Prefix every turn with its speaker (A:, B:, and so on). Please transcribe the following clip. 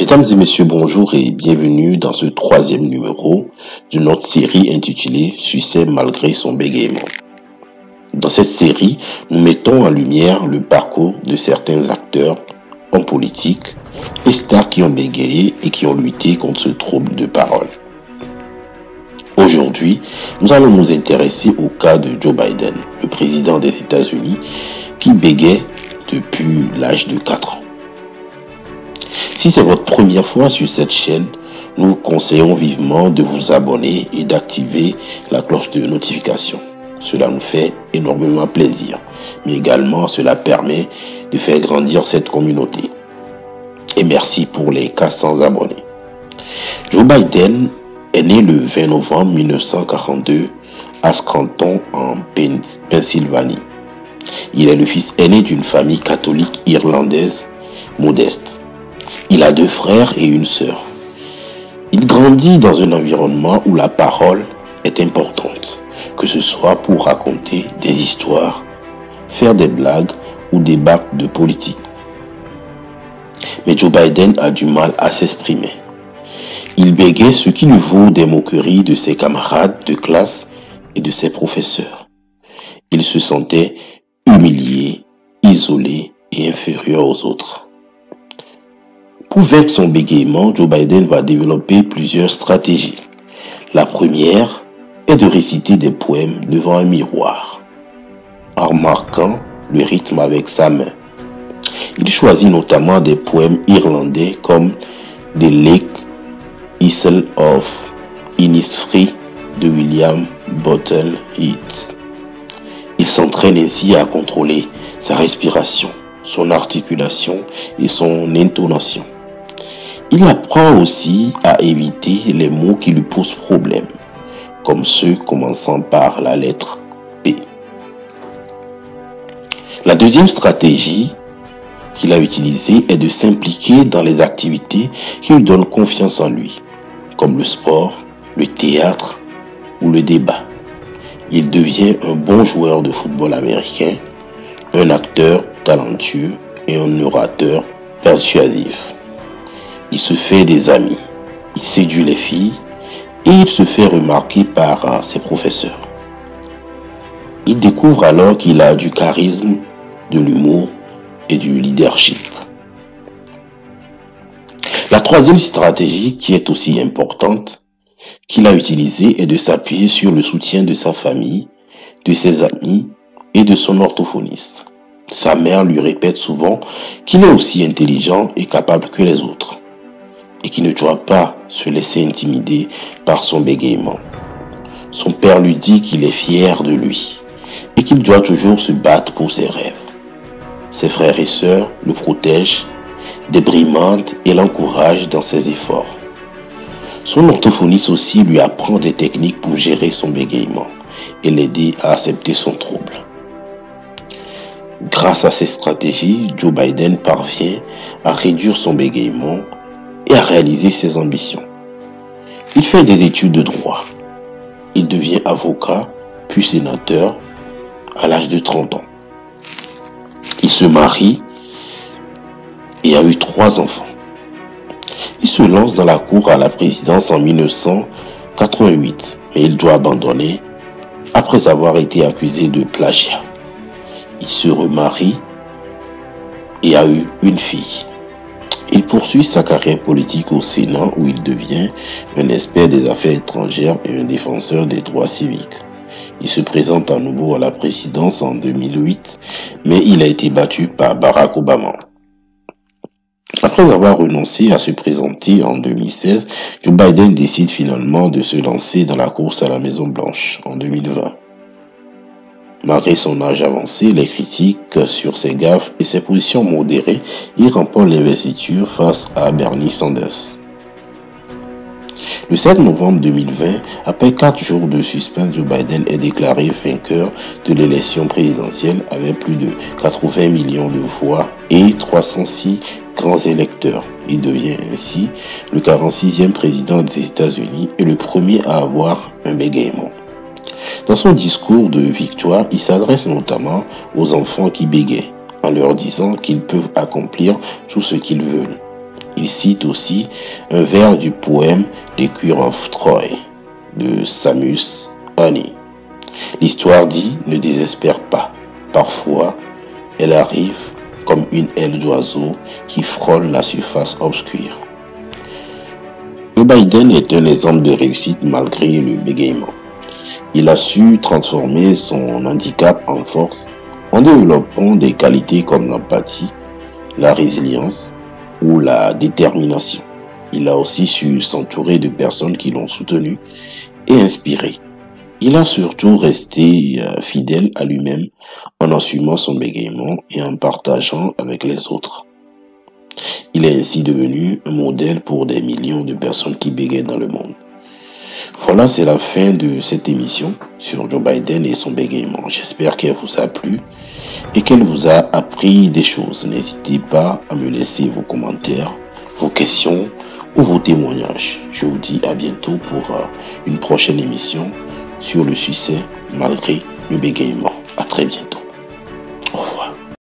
A: Mesdames et messieurs, bonjour et bienvenue dans ce troisième numéro de notre série intitulée Succès malgré son bégaiement. Dans cette série, nous mettons en lumière le parcours de certains acteurs, hommes politiques et stars qui ont bégayé et qui ont lutté contre ce trouble de parole. Aujourd'hui, nous allons nous intéresser au cas de Joe Biden, le président des États-Unis, qui bégait depuis l'âge de 4 ans. Si c'est votre première fois sur cette chaîne, nous vous conseillons vivement de vous abonner et d'activer la cloche de notification. Cela nous fait énormément plaisir, mais également cela permet de faire grandir cette communauté. Et merci pour les 400 abonnés. Joe Biden est né le 20 novembre 1942 à Scranton, en Pennsylvanie. Il est le fils aîné d'une famille catholique irlandaise modeste. Il a 2 frères et une sœur. Il grandit dans un environnement où la parole est importante, que ce soit pour raconter des histoires, faire des blagues ou débattre de politique. Mais Joe Biden a du mal à s'exprimer. Il bégait, ce qui lui vaut des moqueries de ses camarades de classe et de ses professeurs. Il se sentait humilié, isolé et inférieur aux autres. Pour vaincre son bégaiement, Joe Biden va développer plusieurs stratégies. La première est de réciter des poèmes devant un miroir, en marquant le rythme avec sa main. Il choisit notamment des poèmes irlandais comme The Lake Isle of Innisfree de William Butler Yeats. Il s'entraîne ainsi à contrôler sa respiration, son articulation et son intonation. Il apprend aussi à éviter les mots qui lui posent problème, comme ceux commençant par la lettre P. La deuxième stratégie qu'il a utilisée est de s'impliquer dans les activités qui lui donnent confiance en lui, comme le sport, le théâtre ou le débat. Il devient un bon joueur de football américain, un acteur talentueux et un orateur persuasif. Il se fait des amis, il séduit les filles et il se fait remarquer par ses professeurs. Il découvre alors qu'il a du charisme, de l'humour et du leadership. La troisième stratégie, qui est aussi importante, qu'il a utilisée, est de s'appuyer sur le soutien de sa famille, de ses amis et de son orthophoniste. Sa mère lui répète souvent qu'il est aussi intelligent et capable que les autres, et qu'il ne doit pas se laisser intimider par son bégaiement. Son père lui dit qu'il est fier de lui et qu'il doit toujours se battre pour ses rêves. Ses frères et sœurs le protègent, débrimandent et l'encouragent dans ses efforts. Son orthophoniste aussi lui apprend des techniques pour gérer son bégaiement et l'aider à accepter son trouble. Grâce à ces stratégies, Joe Biden parvient à réduire son bégaiement et à réaliser ses ambitions. Il fait des études de droit. Il devient avocat, puis sénateur à l'âge de 30 ans. Il se marie et a eu 3 enfants. Il se lance dans la cour à la présidence en 1988, mais il doit abandonner après avoir été accusé de plagiat. Il se remarie et a eu une fille. Il poursuit sa carrière politique au Sénat où il devient un expert des affaires étrangères et un défenseur des droits civiques. Il se présente à nouveau à la présidence en 2008, mais il a été battu par Barack Obama. Après avoir renoncé à se présenter en 2016, Joe Biden décide finalement de se lancer dans la course à la Maison-Blanche en 2020. Malgré son âge avancé, les critiques sur ses gaffes et ses positions modérées, il remporte l'investiture face à Bernie Sanders. Le 7 novembre 2020, après 4 jours de suspense, Joe Biden est déclaré vainqueur de l'élection présidentielle avec plus de 80 millions de voix et 306 grands électeurs. Il devient ainsi le 46e président des États-Unis et le premier à avoir un bégaiement. Dans son discours de victoire, il s'adresse notamment aux enfants qui bégaient, en leur disant qu'ils peuvent accomplir tout ce qu'ils veulent. Il cite aussi un vers du poème The Queen of Troy de Samus Honey. L'histoire dit « Ne désespère pas. Parfois, elle arrive comme une aile d'oiseau qui frôle la surface obscure. » Joe Biden est un exemple de réussite malgré le bégaiement. Il a su transformer son handicap en force en développant des qualités comme l'empathie, la résilience ou la détermination. Il a aussi su s'entourer de personnes qui l'ont soutenu et inspiré. Il a surtout resté fidèle à lui-même en assumant son bégaiement et en partageant avec les autres. Il est ainsi devenu un modèle pour des millions de personnes qui bégayent dans le monde. Voilà, c'est la fin de cette émission sur Joe Biden et son bégaiement. J'espère qu'elle vous a plu et qu'elle vous a appris des choses. N'hésitez pas à me laisser vos commentaires, vos questions ou vos témoignages. Je vous dis à bientôt pour une prochaine émission sur le succès malgré le bégaiement. À très bientôt.